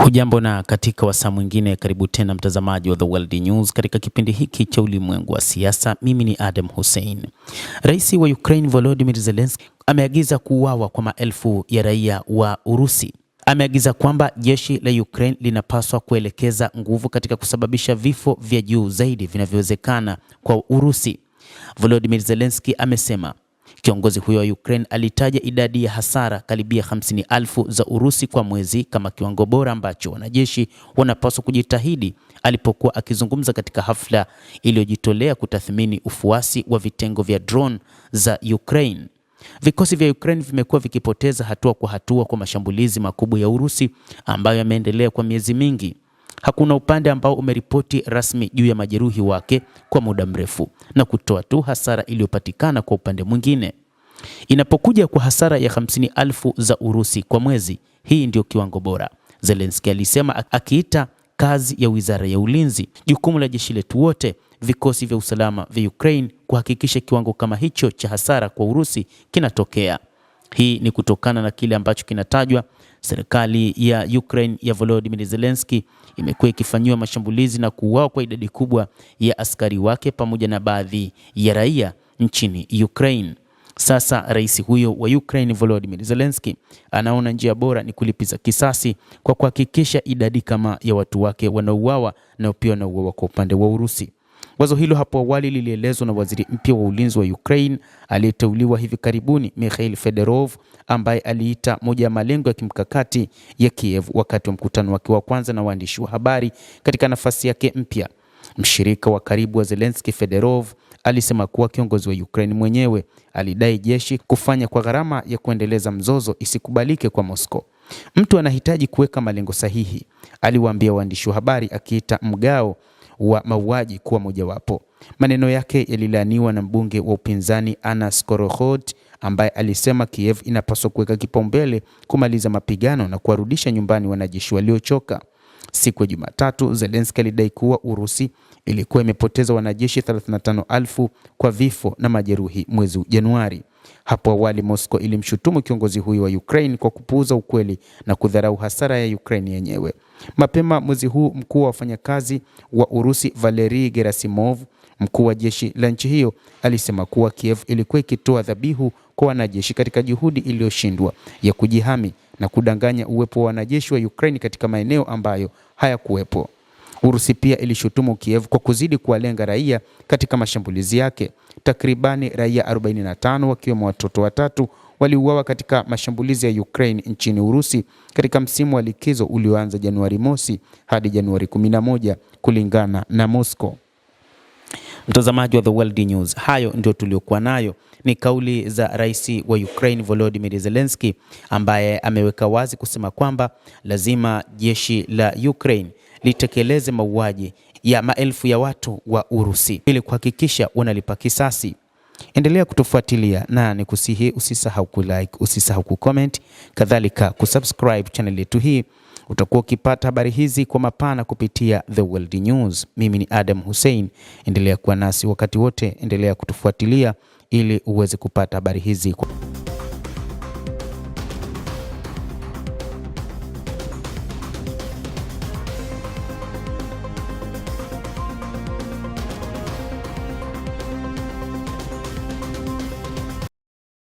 Hujambo na katika wasaa mwingine, karibu tena mtazamaji wa The World News katika kipindi hiki cha ulimwengu wa siasa. Mimi ni Adam Hussein. Rais wa Ukraine Volodymyr Zelensky ameagiza kuuawa kwa maelfu ya raia wa Urusi. Ameagiza kwamba jeshi la Ukraine linapaswa kuelekeza nguvu katika kusababisha vifo vya juu zaidi vinavyowezekana kwa Urusi. Volodymyr Zelensky amesema kiongozi huyo wa Ukraine alitaja idadi ya hasara karibia 50,000 za Urusi kwa mwezi kama kiwango bora ambacho wanajeshi wanapaswa kujitahidi, alipokuwa akizungumza katika hafla iliyojitolea kutathmini ufuasi wa vitengo vya drone za Ukraine. Vikosi vya Ukraine vimekuwa vikipoteza hatua kwa hatua kwa mashambulizi makubwa ya Urusi ambayo yameendelea kwa miezi mingi. Hakuna upande ambao umeripoti rasmi juu ya majeruhi wake kwa muda mrefu na kutoa tu hasara iliyopatikana kwa upande mwingine. Inapokuja kwa hasara ya 50,000 za Urusi kwa mwezi, hii ndio kiwango bora, Zelensky alisema, akiita kazi ya Wizara ya Ulinzi jukumu la jeshi letu wote, vikosi vya usalama vya Ukraine, kuhakikisha kiwango kama hicho cha hasara kwa Urusi kinatokea. Hii ni kutokana na kile ambacho kinatajwa serikali ya Ukraine ya Volodymyr Zelensky imekuwa ikifanyiwa mashambulizi na kuuawa kwa idadi kubwa ya askari wake pamoja na baadhi ya raia nchini Ukraine. Sasa rais huyo wa Ukraine Volodymyr Zelensky anaona njia bora ni kulipiza kisasi kwa kuhakikisha idadi kama ya watu wake wanauawa na pia wanauawa kwa upande wa Urusi. Wazo hilo hapo awali lilielezwa na waziri mpya wa ulinzi wa Ukraine aliyeteuliwa hivi karibuni, Mikhail Fedorov, ambaye aliita moja ya malengo ya kimkakati ya Kiev wakati wa mkutano wake wa kwanza na waandishi wa habari katika nafasi yake mpya. Mshirika wa karibu wa Zelensky, Fedorov, alisema kuwa kiongozi wa Ukraine mwenyewe alidai jeshi kufanya kwa gharama ya kuendeleza mzozo isikubalike kwa Moscow. Mtu anahitaji kuweka malengo sahihi, aliwaambia waandishi wa habari, akiita mgao wa mauaji kuwa mojawapo. Maneno yake yalilaaniwa na mbunge wa upinzani Anna Skorokhod, ambaye alisema Kiev inapaswa kuweka kipaumbele kumaliza mapigano na kuwarudisha nyumbani wanajeshi waliochoka. Siku ya Jumatatu, Zelensky alidai kuwa Urusi ilikuwa imepoteza wanajeshi 35,000 kwa vifo na majeruhi mwezi Januari. Hapo awali Moscow ilimshutumu kiongozi huyo wa Ukraine kwa kupuuza ukweli na kudharau hasara ya Ukraine yenyewe. Mapema mwezi huu, mkuu wa wafanyakazi wa Urusi Valery Gerasimov, mkuu wa jeshi la nchi hiyo, alisema kuwa Kiev ilikuwa ikitoa dhabihu kwa wanajeshi katika juhudi iliyoshindwa ya kujihami na kudanganya uwepo wa wanajeshi wa Ukraine katika maeneo ambayo hayakuwepo. Urusi pia ilishutumu Kiev kwa kuzidi kuwalenga raia katika mashambulizi yake. Takribani raia 45 wakiwemo watoto 3 waliuawa katika mashambulizi ya Ukraine nchini Urusi katika msimu wa likizo ulioanza Januari mosi hadi Januari 11 kulingana na Moscow. Mtazamaji wa The World News, hayo ndio tuliokuwa nayo. Ni kauli za rais wa Ukraine Volodymyr Zelensky, ambaye ameweka wazi kusema kwamba lazima jeshi la Ukraine litekeleze mauaji ya maelfu ya watu wa Urusi ili kuhakikisha wanalipa kisasi. Endelea kutufuatilia na nikusihi usisahau kulike, usisahau kucomment, kadhalika kusubscribe channel yetu hii. Utakuwa ukipata habari hizi kwa mapana kupitia The World News. Mimi ni Adam Hussein. Endelea kuwa nasi wakati wote, endelea kutufuatilia ili uweze kupata habari hizi.